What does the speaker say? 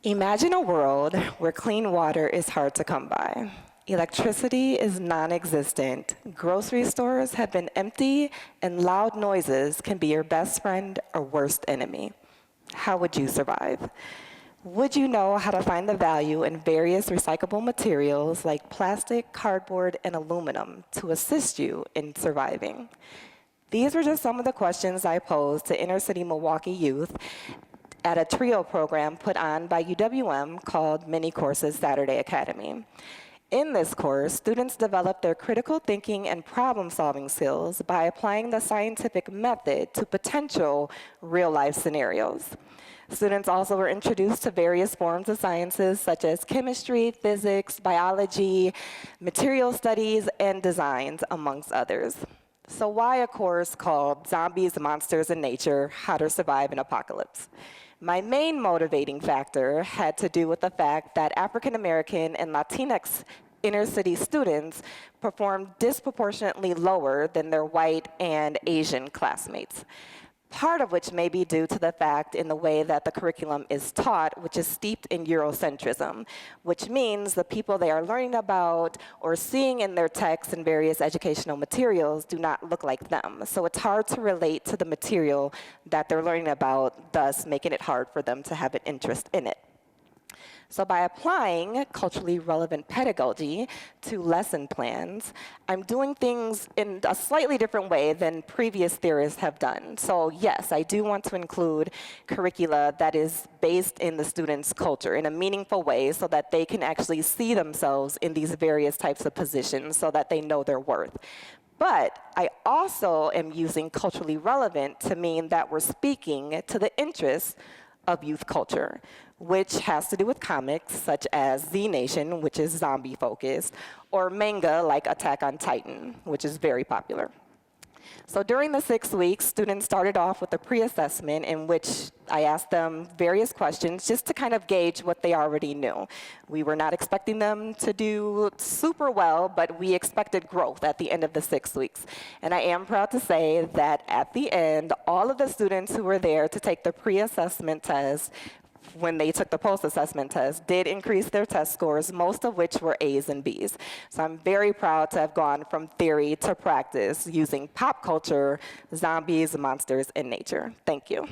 Imagine a world where clean water is hard to come by. Electricity is non-existent. Grocery stores have been empty, and loud noises can be your best friend or worst enemy. How would you survive? Would you know how to find the value in various recyclable materials like plastic, cardboard, and aluminum to assist you in surviving? These were just some of the questions I posed to inner-city Milwaukee youth at a TRIO program put on by UW-M called Mini Courses Saturday Academy. In this course, students develop their critical thinking and problem-solving skills by applying the scientific method to potential real-life scenarios. Students also were introduced to various forms of sciences such as chemistry, physics, biology, material studies, and designs, amongst others. So why a course called Zombies, Monsters, and Nature: How to Survive an Apocalypse? My main motivating factor had to do with the fact that African American and Latinx inner city students performed disproportionately lower than their white and Asian classmates. Part of which may be due to the fact in the way that the curriculum is taught, which is steeped in Eurocentrism, which means the people they are learning about or seeing in their texts and various educational materials do not look like them. So it's hard to relate to the material that they're learning about, thus making it hard for them to have an interest in it. So by applying culturally relevant pedagogy to lesson plans, I'm doing things in a slightly different way than previous theorists have done. So yes, I do want to include curricula that is based in the students' culture in a meaningful way so that they can actually see themselves in these various types of positions so that they know their worth. But I also am using culturally relevant to mean that we're speaking to the interests of youth culture, which has to do with comics such as Z Nation, which is zombie-focused, or manga like Attack on Titan, which is very popular. So during the 6 weeks, students started off with a pre-assessment in which I asked them various questions just to kind of gauge what they already knew. We were not expecting them to do super well, but we expected growth at the end of the 6 weeks. And I am proud to say that at the end, all of the students who were there to take the pre-assessment test, when they took the post-assessment test, did increase their test scores, most of which were A's and B's. So I'm very proud to have gone from theory to practice using pop culture, zombies, monsters, and nature. Thank you.